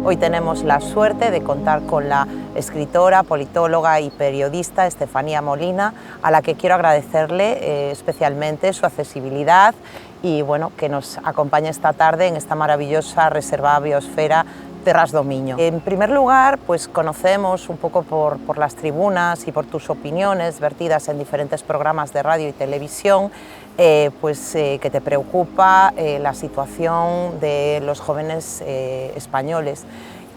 Hoy tenemos la suerte de contar con la escritora, politóloga y periodista Estefanía Molina, a la que quiero agradecerle especialmente su accesibilidad y bueno, que nos acompañe esta tarde en esta maravillosa reserva biosfera Terras do Miño. En primer lugar, pues conocemos un poco por las tribunas y por tus opiniones vertidas en diferentes programas de radio y televisión, que te preocupa la situación de los jóvenes españoles.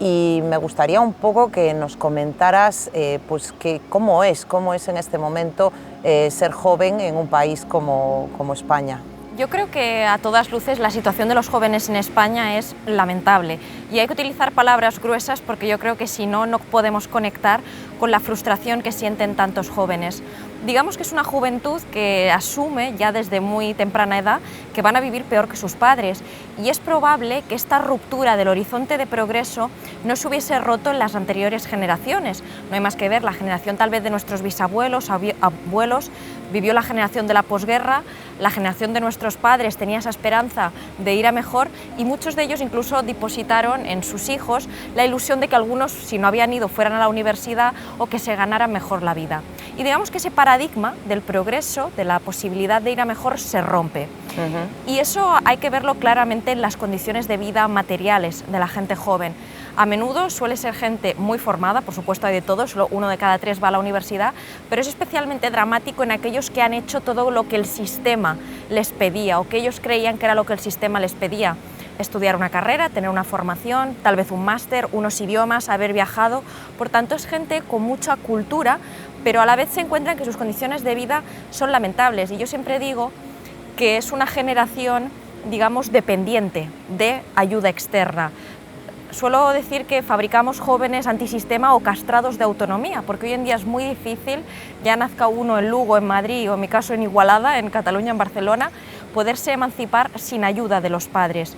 Y me gustaría un poco que nos comentaras cómo es en este momento ser joven en un país como España. Yo creo que a todas luces la situación de los jóvenes en España es lamentable y hay que utilizar palabras gruesas porque yo creo que si no, no podemos conectar con la frustración que sienten tantos jóvenes. Digamos que es una juventud que asume ya desde muy temprana edad que van a vivir peor que sus padres y es probable que esta ruptura del horizonte de progreso no se hubiese roto en las anteriores generaciones. No hay más que ver, la generación tal vez de nuestros bisabuelos, abuelos, vivió la generación de la posguerra, la generación de nuestros padres tenía esa esperanza de ir a mejor y muchos de ellos incluso depositaron en sus hijos la ilusión de que algunos, si no habían ido, fueran a la universidad o que se ganaran mejor la vida. Y digamos que ese paradigma del progreso, de la posibilidad de ir a mejor, se rompe. Y eso hay que verlo claramente en las condiciones de vida materiales de la gente joven. A menudo suele ser gente muy formada, por supuesto hay de todo, solo 1 de cada 3 va a la universidad, pero es especialmente dramático en aquellos que han hecho todo lo que el sistema les pedía o que ellos creían que era lo que el sistema les pedía. Estudiar una carrera, tener una formación, tal vez un máster, unos idiomas, haber viajado. Por tanto, es gente con mucha cultura, pero a la vez se encuentran que sus condiciones de vida son lamentables. Y yo siempre digo que es una generación, digamos, dependiente de ayuda externa. Suelo decir que fabricamos jóvenes antisistema o castrados de autonomía, porque hoy en día es muy difícil, ya nazca uno en Lugo, en Madrid o en mi caso en Igualada, en Cataluña, en Barcelona, poderse emancipar sin ayuda de los padres.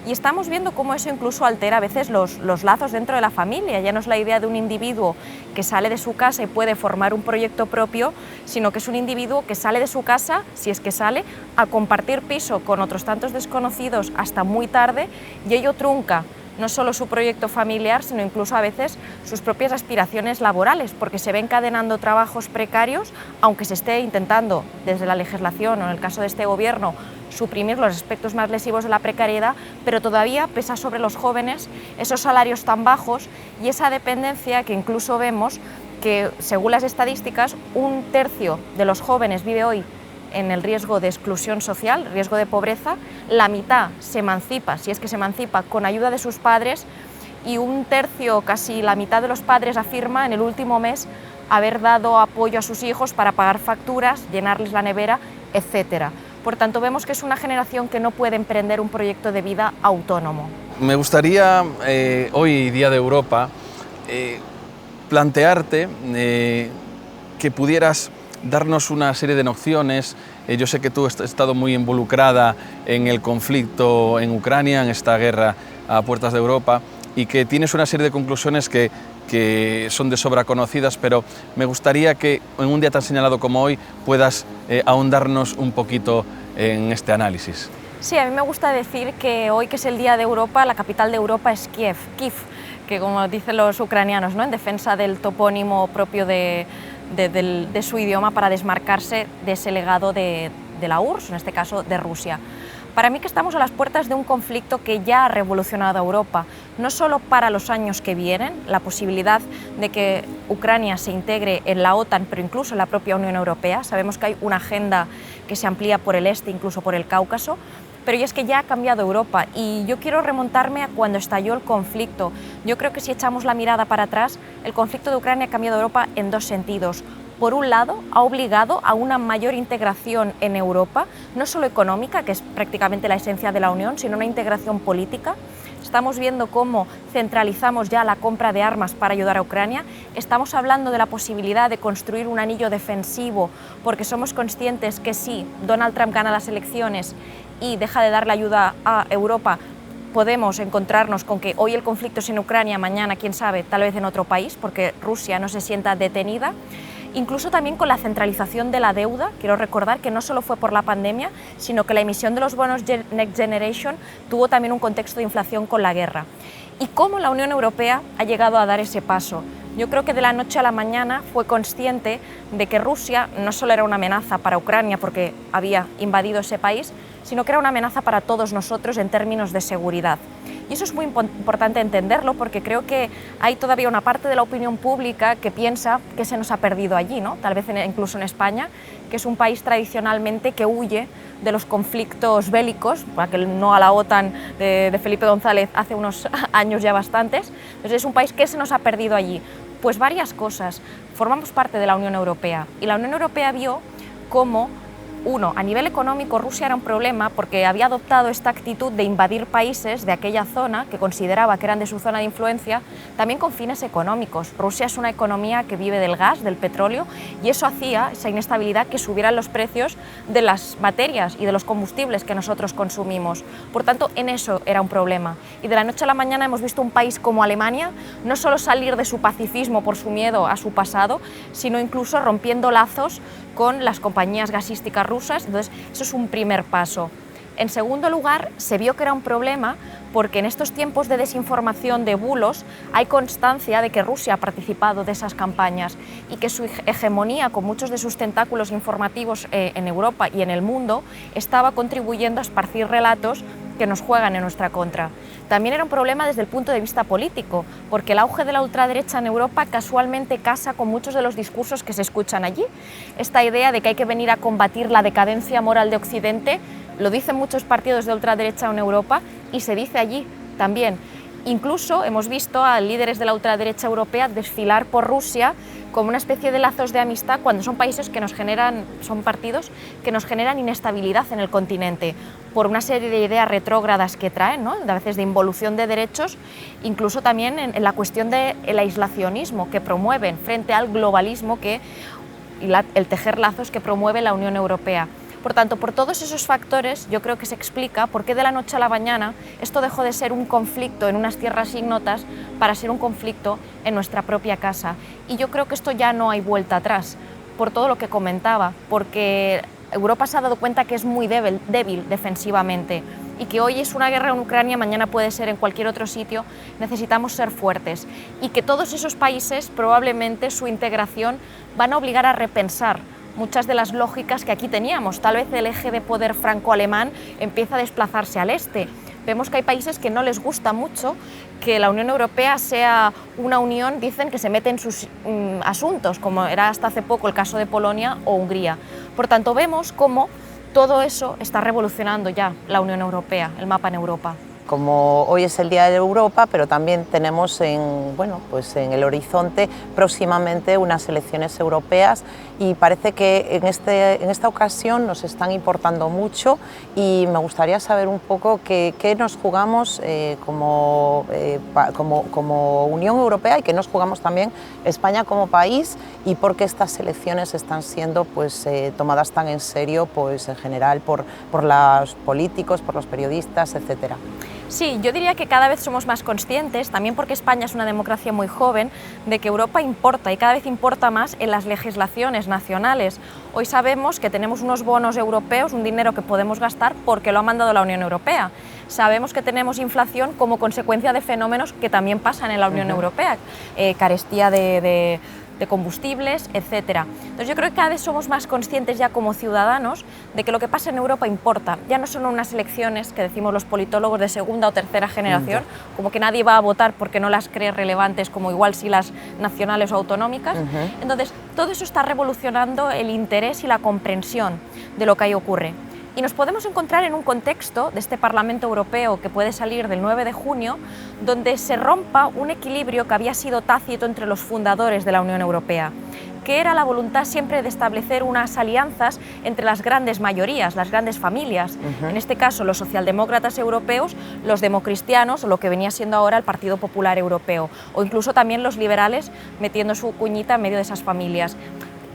Y estamos viendo cómo eso incluso altera a veces los lazos dentro de la familia. Ya no es la idea de un individuo que sale de su casa y puede formar un proyecto propio, sino que es un individuo que sale de su casa, si es que sale, a compartir piso con otros tantos desconocidos hasta muy tarde y ello trunca no solo su proyecto familiar, sino incluso a veces sus propias aspiraciones laborales, porque se ve encadenando trabajos precarios, aunque se esté intentando desde la legislación o en el caso de este gobierno suprimir los aspectos más lesivos de la precariedad, pero todavía pesa sobre los jóvenes esos salarios tan bajos y esa dependencia que incluso vemos que, según las estadísticas, 1/3 de los jóvenes vive hoy en el riesgo de exclusión social, riesgo de pobreza, la mitad se emancipa, si es que se emancipa, con ayuda de sus padres y 1/3, casi la mitad de los padres afirma en el último mes haber dado apoyo a sus hijos para pagar facturas, llenarles la nevera, etc. Por tanto, vemos que es una generación que no puede emprender un proyecto de vida autónomo. Me gustaría, hoy, Día de Europa, plantearte que pudieras darnos una serie de nociones. Yo sé que tú has estado muy involucrada en el conflicto en Ucrania, en esta guerra a puertas de Europa, y que tienes una serie de conclusiones que son de sobra conocidas, pero me gustaría que en un día tan señalado como hoy puedas ahondarnos un poquito en este análisis. Sí, a mí me gusta decir que hoy, que es el Día de Europa, la capital de Europa es Kiev, que como dicen los ucranianos, ¿no?, en defensa del topónimo propio de su idioma para desmarcarse de ese legado de la URSS, en este caso de Rusia. Para mí que estamos a las puertas de un conflicto que ya ha revolucionado a Europa, no solo para los años que vienen, la posibilidad de que Ucrania se integre en la OTAN, pero incluso en la propia Unión Europea. Sabemos que hay una agenda que se amplía por el este, incluso por el Cáucaso, pero es que ya ha cambiado Europa y yo quiero remontarme a cuando estalló el conflicto. Yo creo que si echamos la mirada para atrás, el conflicto de Ucrania ha cambiado Europa en dos sentidos. Por un lado, ha obligado a una mayor integración en Europa, no solo económica, que es prácticamente la esencia de la Unión, sino una integración política. Estamos viendo cómo centralizamos ya la compra de armas para ayudar a Ucrania. Estamos hablando de la posibilidad de construir un anillo defensivo, porque somos conscientes que si Donald Trump gana las elecciones y deja de darle ayuda a Europa, podemos encontrarnos con que hoy el conflicto es en Ucrania, mañana, quién sabe, tal vez en otro país, porque Rusia no se sienta detenida. Incluso también con la centralización de la deuda. Quiero recordar que no solo fue por la pandemia, sino que la emisión de los bonos Next Generation tuvo también un contexto de inflación con la guerra. y cómo la Unión Europea ha llegado a dar ese paso. Yo creo que de la noche a la mañana fue consciente de que Rusia no solo era una amenaza para Ucrania porque había invadido ese país, sino que era una amenaza para todos nosotros en términos de seguridad. Y eso es muy importante entenderlo porque creo que hay todavía una parte de la opinión pública que piensa que se nos ha perdido allí, ¿no? Tal vez incluso en España, que es un país tradicionalmente que huye de los conflictos bélicos, para que no a la OTAN de Felipe González hace unos años ya bastantes. Entonces es un país que se nos ha perdido allí. Pues varias cosas. Formamos parte de la Unión Europea y la Unión Europea vio cómo, uno, a nivel económico Rusia era un problema porque había adoptado esta actitud de invadir países de aquella zona que consideraba que eran de su zona de influencia, también con fines económicos. Rusia es una economía que vive del gas, del petróleo, y eso hacía, esa inestabilidad, que subieran los precios de las materias y de los combustibles que nosotros consumimos. Por tanto, en eso era un problema. Y de la noche a la mañana hemos visto un país como Alemania no solo salir de su pacifismo por su miedo a su pasado, sino incluso rompiendo lazos con las compañías gasísticas rusas. Entonces, eso es un primer paso. En segundo lugar, se vio que era un problema porque en estos tiempos de desinformación, de bulos, hay constancia de que Rusia ha participado de esas campañas y que su hegemonía, con muchos de sus tentáculos informativos en Europa y en el mundo, estaba contribuyendo a esparcir relatos que nos juegan en nuestra contra. También era un problema desde el punto de vista político, porque el auge de la ultraderecha en Europa casualmente casa con muchos de los discursos que se escuchan allí. Esta idea de que hay que venir a combatir la decadencia moral de Occidente lo dicen muchos partidos de ultraderecha en Europa y se dice allí también. Incluso hemos visto a líderes de la ultraderecha europea desfilar por Rusia como una especie de lazos de amistad cuando son países que nos generan, son partidos que nos generan inestabilidad en el continente por una serie de ideas retrógradas que traen, ¿no? A veces de involución de derechos, incluso también en la cuestión del aislacionismo que promueven frente al globalismo y el tejer lazos que promueve la Unión Europea. Por tanto, por todos esos factores, yo creo que se explica por qué de la noche a la mañana esto dejó de ser un conflicto en unas tierras ignotas para ser un conflicto en nuestra propia casa. Y yo creo que esto ya no hay vuelta atrás, por todo lo que comentaba, porque Europa se ha dado cuenta que es muy débil defensivamente y que hoy es una guerra en Ucrania, mañana puede ser en cualquier otro sitio. Necesitamos ser fuertes y que todos esos países, probablemente su integración, van a obligar a repensar muchas de las lógicas que aquí teníamos. Tal vez el eje de poder franco-alemán empieza a desplazarse al este. Vemos que hay países que no les gusta mucho que la Unión Europea sea una unión, dicen, que se mete en sus asuntos, como era hasta hace poco el caso de Polonia o Hungría. Por tanto, vemos cómo todo eso está revolucionando ya la Unión Europea, el mapa en Europa. Como hoy es el Día de Europa, pero también tenemos en el horizonte próximamente unas elecciones europeas y parece que en esta ocasión nos están importando mucho y me gustaría saber un poco qué nos jugamos como Unión Europea y qué nos jugamos también España como país y por qué estas elecciones están siendo tomadas tan en serio en general por los políticos, por los periodistas, etcétera. Sí, yo diría que cada vez somos más conscientes, también porque España es una democracia muy joven, de que Europa importa y cada vez importa más en las legislaciones nacionales. Hoy sabemos que tenemos unos bonos europeos, un dinero que podemos gastar porque lo ha mandado la Unión Europea. Sabemos que tenemos inflación como consecuencia de fenómenos que también pasan en la Unión Europea, carestía de combustibles, etc. Entonces yo creo que cada vez somos más conscientes ya como ciudadanos de que lo que pasa en Europa importa. Ya no son unas elecciones que decimos los politólogos de segunda o tercera generación, como que nadie va a votar porque no las cree relevantes como igual si las nacionales o autonómicas. Entonces todo eso está revolucionando el interés y la comprensión de lo que ahí ocurre. Y nos podemos encontrar en un contexto de este Parlamento Europeo que puede salir del 9 de junio, donde se rompa un equilibrio que había sido tácito entre los fundadores de la Unión Europea, que era la voluntad siempre de establecer unas alianzas entre las grandes mayorías, las grandes familias, en este caso los socialdemócratas europeos, los democristianos o lo que venía siendo ahora el Partido Popular Europeo, o incluso también los liberales metiendo su cuñita en medio de esas familias.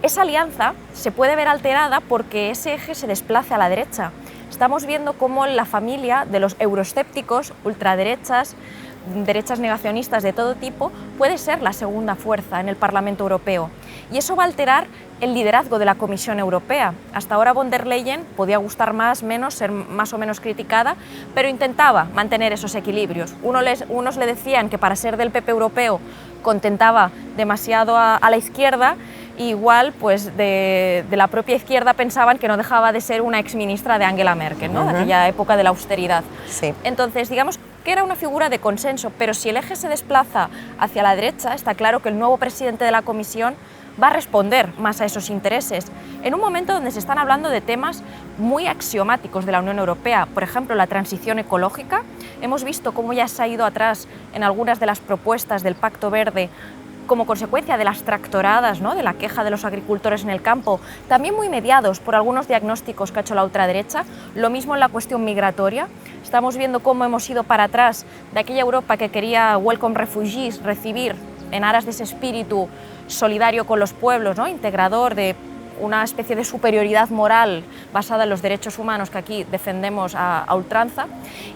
Esa alianza se puede ver alterada porque ese eje se desplaza a la derecha. Estamos viendo cómo la familia de los euroescépticos, ultraderechas, derechas negacionistas de todo tipo, puede ser la segunda fuerza en el Parlamento Europeo. y eso va a alterar el liderazgo de la Comisión Europea. Hasta ahora von der Leyen podía gustar más, menos, ser más o menos criticada, pero intentaba mantener esos equilibrios. Unos le decían que para ser del PP europeo contentaba demasiado a la izquierda, y igual pues de la propia izquierda pensaban que no dejaba de ser una exministra de Angela Merkel, ¿no? De aquella época de la austeridad. Sí. Entonces, digamos que era una figura de consenso, pero si el eje se desplaza hacia la derecha, está claro que el nuevo presidente de la Comisión va a responder más a esos intereses, en un momento donde se están hablando de temas muy axiomáticos de la Unión Europea, por ejemplo, la transición ecológica. Hemos visto cómo ya se ha ido atrás en algunas de las propuestas del Pacto Verde como consecuencia de las tractoradas, ¿no?, de la queja de los agricultores en el campo, también muy mediados por algunos diagnósticos que ha hecho la ultraderecha. Lo mismo en la cuestión migratoria. Estamos viendo cómo hemos ido para atrás de aquella Europa que quería welcome refugees, recibir en aras de ese espíritu solidario con los pueblos, ¿no?, integrador, de una especie de superioridad moral basada en los derechos humanos que aquí defendemos a ultranza,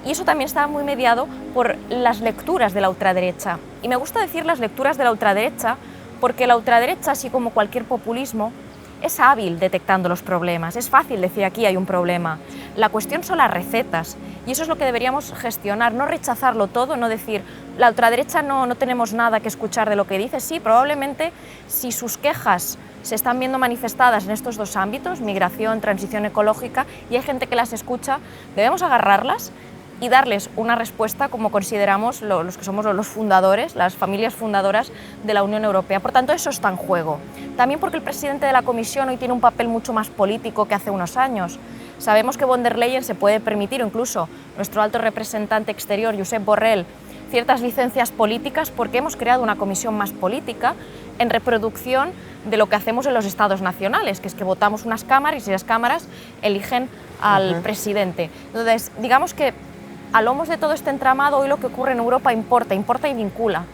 y eso también estaba muy mediado por las lecturas de la ultraderecha. Y me gusta decir las lecturas de la ultraderecha porque la ultraderecha, así como cualquier populismo, es hábil detectando los problemas. Es fácil decir aquí hay un problema. La cuestión son las recetas, y eso es lo que deberíamos gestionar, no rechazarlo todo, no decir la ultraderecha no tenemos nada que escuchar de lo que dice. Sí, probablemente si sus quejas se están viendo manifestadas en estos dos ámbitos, migración, transición ecológica, y hay gente que las escucha, debemos agarrarlas y darles una respuesta como consideramos los que somos los fundadores, las familias fundadoras de la Unión Europea. Por tanto, eso está en juego. También porque el presidente de la Comisión hoy tiene un papel mucho más político que hace unos años. Sabemos que von der Leyen se puede permitir, o incluso nuestro alto representante exterior, Josep Borrell, ciertas licencias políticas porque hemos creado una comisión más política en reproducción de lo que hacemos en los estados nacionales, que es que votamos unas cámaras y las cámaras eligen al presidente. Entonces, digamos que a lomos de todo este entramado, hoy lo que ocurre en Europa importa y vincula.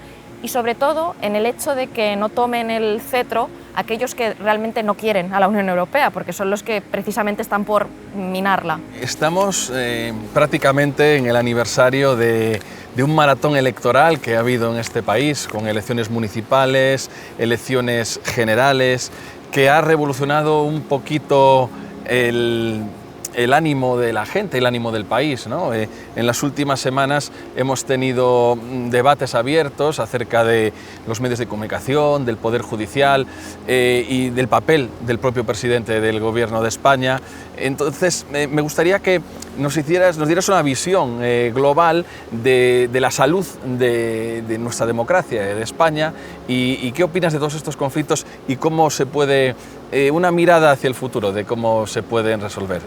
Y sobre todo en el hecho de que no tomen el cetro aquellos que realmente no quieren a la Unión Europea, porque son los que precisamente están por minarla. Estamos prácticamente en el aniversario de un maratón electoral que ha habido en este país, con elecciones municipales, elecciones generales, que ha revolucionado un poquito el ánimo de la gente, el ánimo del país, ¿no? En las últimas semanas hemos tenido debates abiertos acerca de los medios de comunicación, del Poder Judicial y del papel del propio presidente del Gobierno de España. Entonces, me gustaría que nos dieras una visión global de la salud de nuestra democracia, de España, y qué opinas de todos estos conflictos y cómo se puede, una mirada hacia el futuro de cómo se pueden resolver.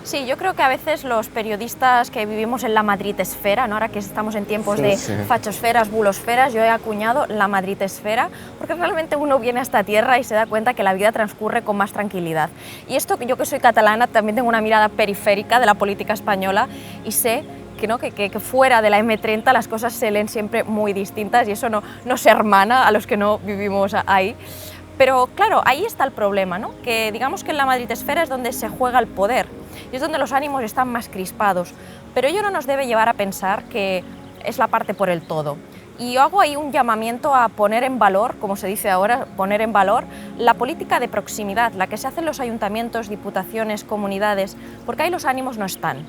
Sí, yo creo que a veces los periodistas que vivimos en la Madrid-esfera, ¿no?, ahora que estamos en tiempos de fachosferas, bulosferas, yo he acuñado la Madrid-esfera, porque realmente uno viene a esta tierra y se da cuenta que la vida transcurre con más tranquilidad. Y esto, yo que soy catalana, también tengo una mirada periférica de la política española y sé que fuera de la M30 las cosas se leen siempre muy distintas, y eso no se hermana a los que no vivimos ahí. Pero claro, ahí está el problema, ¿no?, que digamos que en la Madrid-esfera es donde se juega el poder y es donde los ánimos están más crispados, pero ello no nos debe llevar a pensar que es la parte por el todo. Y yo hago ahí un llamamiento a poner en valor, como se dice ahora, poner en valor la política de proximidad, la que se hace en los ayuntamientos, diputaciones, comunidades, porque ahí los ánimos no están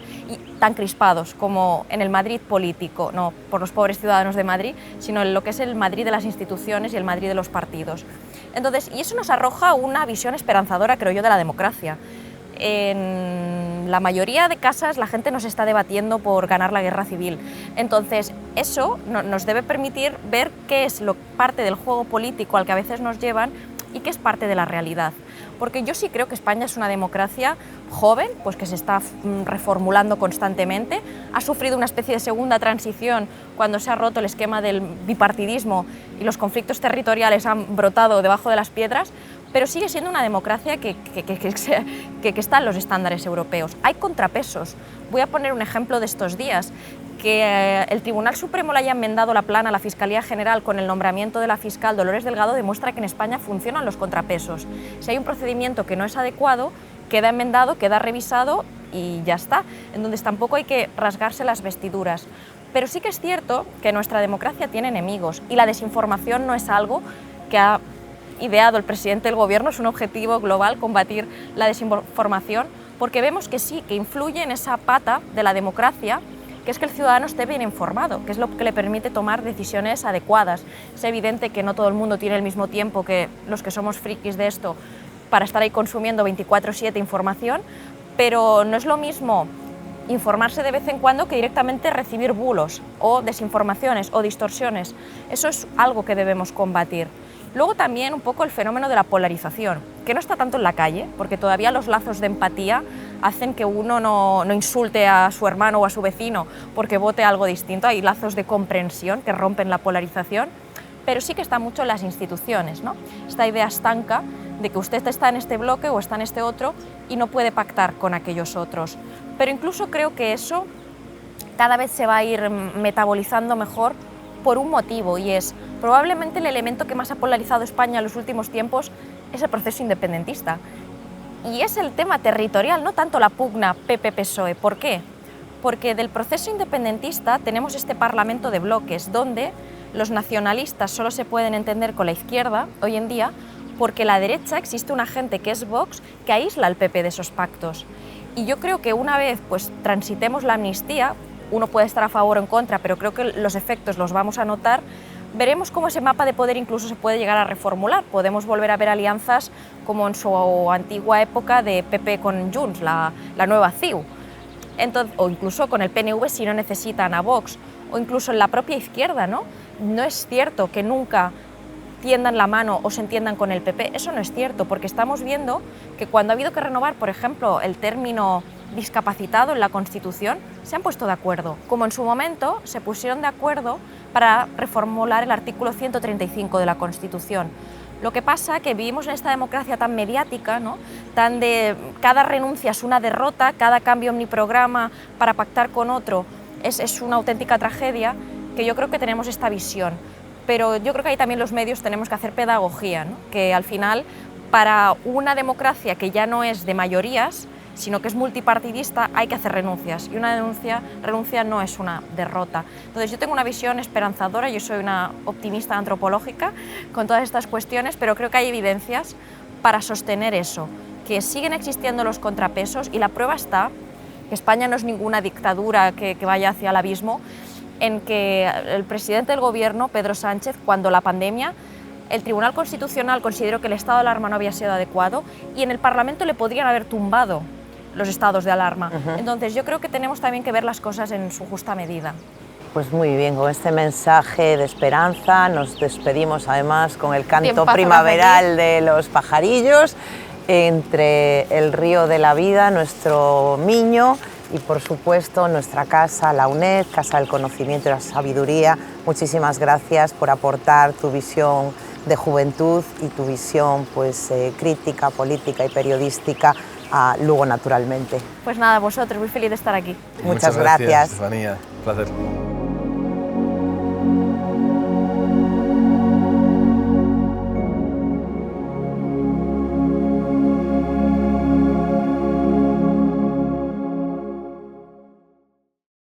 tan crispados como en el Madrid político, no por los pobres ciudadanos de Madrid, sino en lo que es el Madrid de las instituciones y el Madrid de los partidos. Entonces, y eso nos arroja una visión esperanzadora, creo yo, de la democracia. En la mayoría de casas la gente nos está debatiendo por ganar la guerra civil. Entonces, eso nos debe permitir ver qué es parte del juego político al que a veces nos llevan y qué es parte de la realidad. Porque yo sí creo que España es una democracia joven, pues que se está reformulando constantemente, ha sufrido una especie de segunda transición cuando se ha roto el esquema del bipartidismo y los conflictos territoriales han brotado debajo de las piedras, pero sigue siendo una democracia que está en los estándares europeos. Hay contrapesos. Voy a poner un ejemplo de estos días. Que el Tribunal Supremo le haya enmendado la plana a la Fiscalía General con el nombramiento de la fiscal Dolores Delgado demuestra que en España funcionan los contrapesos. Si hay un procedimiento que no es adecuado, queda enmendado, queda revisado y ya está. Entonces tampoco hay que rasgarse las vestiduras. Pero sí que es cierto que nuestra democracia tiene enemigos y la desinformación no es algo que ha ideado el presidente del gobierno, es un objetivo global combatir la desinformación, porque vemos que sí, que influye en esa pata de la democracia, que es que el ciudadano esté bien informado, que es lo que le permite tomar decisiones adecuadas. Es evidente que no todo el mundo tiene el mismo tiempo que los que somos frikis de esto para estar ahí consumiendo 24/7 información, pero no es lo mismo informarse de vez en cuando que directamente recibir bulos o desinformaciones o distorsiones. Eso es algo que debemos combatir. Luego también un poco el fenómeno de la polarización, que no está tanto en la calle, porque todavía los lazos de empatía hacen que uno no insulte a su hermano o a su vecino porque vote algo distinto. Hay lazos de comprensión que rompen la polarización, pero sí que está mucho en las instituciones, ¿no? Esta idea estanca de que usted está en este bloque o está en este otro y no puede pactar con aquellos otros. Pero incluso creo que eso cada vez se va a ir metabolizando mejor por un motivo, y es probablemente el elemento que más ha polarizado España en los últimos tiempos es el proceso independentista. Y es el tema territorial, no tanto la pugna PP-PSOE. ¿Por qué? Porque del proceso independentista tenemos este parlamento de bloques donde los nacionalistas solo se pueden entender con la izquierda hoy en día, porque la derecha existe un agente que es Vox que aísla al PP de esos pactos. Y yo creo que una vez pues transitemos la amnistía, uno puede estar a favor o en contra, pero creo que los efectos los vamos a notar, veremos cómo ese mapa de poder incluso se puede llegar a reformular. Podemos volver a ver alianzas como en su antigua época de PP con Junts, la nueva CiU, entonces, o incluso con el PNV si no necesitan a Vox, o incluso en la propia izquierda, ¿no? No es cierto que nunca tiendan la mano o se entiendan con el PP, eso no es cierto, porque estamos viendo que cuando ha habido que renovar, por ejemplo, el término discapacitado en la Constitución, se han puesto de acuerdo, como en su momento se pusieron de acuerdo para reformular el artículo 135 de la Constitución. Lo que pasa es que vivimos en esta democracia tan mediática, ¿no? Tan de cada renuncia es una derrota, cada cambio en mi programa para pactar con otro es una auténtica tragedia, que yo creo que tenemos esta visión. Pero yo creo que ahí también los medios tenemos que hacer pedagogía, ¿no? Que al final, para una democracia que ya no es de mayorías, sino que es multipartidista, hay que hacer renuncias, y una renuncia no es una derrota. Entonces yo tengo una visión esperanzadora, yo soy una optimista antropológica con todas estas cuestiones, pero creo que hay evidencias para sostener eso, que siguen existiendo los contrapesos, y la prueba está que España no es ninguna dictadura que vaya hacia el abismo, en que el presidente del gobierno, Pedro Sánchez, cuando la pandemia, el Tribunal Constitucional consideró que el estado de alarma no había sido adecuado, y en el Parlamento le podrían haber tumbado los estados de alarma. Entonces yo creo que tenemos también que ver las cosas en su justa medida. Pues muy bien, con este mensaje de esperanza nos despedimos además con el canto Tiempo primaveral de los pajarillos, entre el río de la vida, nuestro Miño, y por supuesto nuestra casa, la UNED, Casa del Conocimiento y la Sabiduría. Muchísimas gracias por aportar tu visión de juventud y tu visión pues, crítica, política y periodística a Lugo Naturalmente. Pues nada, vosotros, muy feliz de estar aquí. Muchas gracias. Estefanía, un placer.